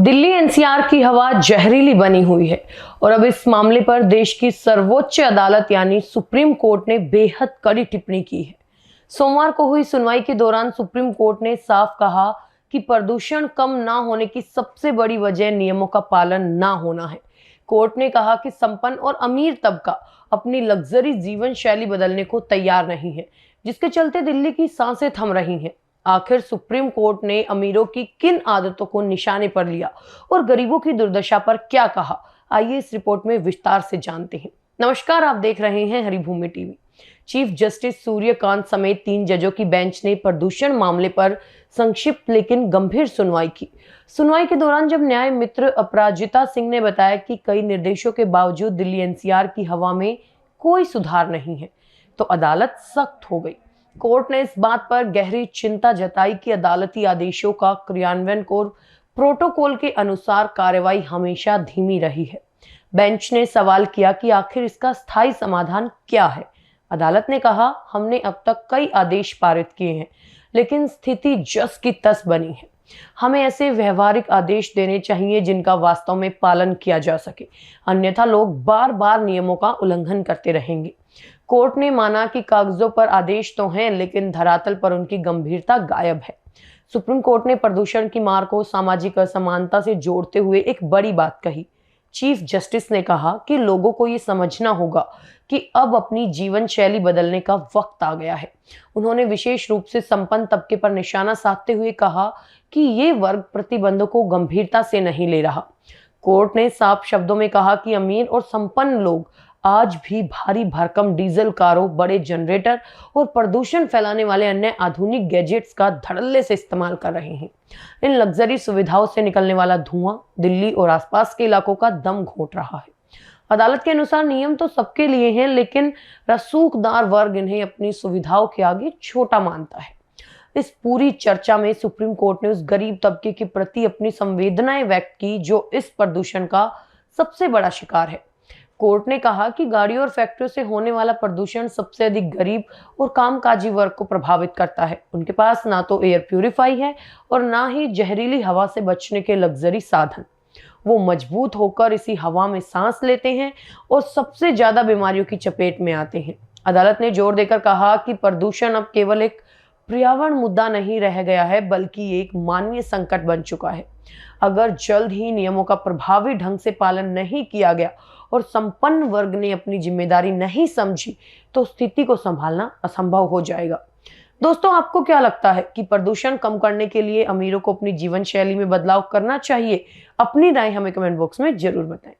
Delhi NCR की हवा जहरीली बनी हुई है और अब इस मामले पर देश की सर्वोच्च अदालत यानी सुप्रीम कोर्ट ने बेहद कड़ी टिप्पणी की है। सोमवार को हुई सुनवाई के दौरान सुप्रीम कोर्ट ने साफ कहा कि प्रदूषण कम ना होने की सबसे बड़ी वजह नियमों का पालन ना होना है। कोर्ट ने कहा कि संपन्न और अमीर तबका अपनी लग्जरी जीवन शैली बदलने को तैयार नहीं है, जिसके चलते दिल्ली की सांसें थम रही हैं। आखिर सुप्रीम कोर्ट ने अमीरों की किन आदतों को निशाने पर लिया और गरीबों की दुर्दशा पर क्या कहा, आइए इस रिपोर्ट में विस्तार से जानते हैं। नमस्कार, आप देख रहे हैं Haribhoomi TV. Chief justice Suryakant समेत 3 जजों की बेंच ने प्रदूषण मामले पर संक्षिप्त लेकिन गंभीर सुनवाई की। सुनवाई के दौरान जब न्याय मित्र अपराजिता सिंह ने बताया कि कई निर्देशों के बावजूद दिल्ली एनसीआर की हवा में कोई सुधार नहीं है, तो अदालत सख्त हो गई। कोर्ट ने इस बात पर गहरी चिंता जताई कि अदालती आदेशों का क्रियान्वयन और प्रोटोकॉल के अनुसार कार्रवाई हमेशा धीमी रही है। बेंच ने सवाल किया कि आखिर इसका स्थायी समाधान क्या है। अदालत ने कहा, हमने अब तक कई आदेश पारित किए हैं, लेकिन स्थिति जस की तस बनी है। हमें ऐसे व्यवहारिक आदेश देने चाहिए जिनका वास्तव में पालन किया जा सके, अन्यथा लोग बार बार नियमों का उल्लंघन करते रहेंगे। कोर्ट ने माना कि कागजों पर आदेश तो हैं, लेकिन धरातल पर उनकी गंभीरता गायब है। सुप्रीम कोर्ट ने प्रदूषण की मार को सामाजिक असमानता से जोड़ते हुए एक बड़ी बात कही। चीफ जस्टिस ने कहा कि लोगों को ये समझना होगा कि अब अपनी जीवन शैली बदलने का वक्त आ गया है। उन्होंने विशेष रूप से संपन्न तबके पर निशाना साधते हुए कहा कि ये वर्ग प्रतिबंधों को गंभीरता से नहीं ले रहा। कोर्ट ने साफ शब्दों में कहा कि अमीर और संपन्न लोग आज भी भारी भरकम डीजल कारों, बड़े जनरेटर और प्रदूषण फैलाने वाले अन्य आधुनिक गैजेट्स का धड़ल्ले से इस्तेमाल कर रहे हैं। इन लग्जरी सुविधाओं से निकलने वाला धुआं दिल्ली और आसपास के इलाकों का दम घोट रहा है। अदालत के अनुसार नियम तो सबके लिए हैं, लेकिन रसूखदार वर्ग इन्हें अपनी सुविधाओं के आगे छोटा मानता है। इस पूरी चर्चा में सुप्रीम कोर्ट ने उस गरीब तबके के प्रति अपनी संवेदनाएं व्यक्त की जो इस प्रदूषण का सबसे बड़ा शिकार है। कोर्ट ने कहा कि गाड़ियों और फैक्ट्रियों से होने वाला प्रदूषण सबसे अधिक गरीब और कामकाजी वर्ग को प्रभावित करता है। उनके पास ना तो एयर प्यूरिफाई है और ना ही जहरीली हवा से बचने के लग्जरी साधन। वो मजबूत होकर इसी हवा में सांस लेते हैं और सबसे ज्यादा बीमारियों की चपेट में आते हैं। अदालत ने जोर देकर कहा कि प्रदूषण अब केवल एक पर्यावरण मुद्दा नहीं रह गया है, बल्कि एक मानवीय संकट बन चुका है। अगर जल्द ही नियमों का प्रभावी ढंग से पालन नहीं किया गया और संपन्न वर्ग ने अपनी जिम्मेदारी नहीं समझी, तो स्थिति को संभालना असंभव हो जाएगा। दोस्तों, आपको क्या लगता है कि प्रदूषण कम करने के लिए अमीरों को अपनी जीवन शैली में बदलाव करना चाहिए? अपनी राय हमें कमेंट बॉक्स में जरूर बताएं।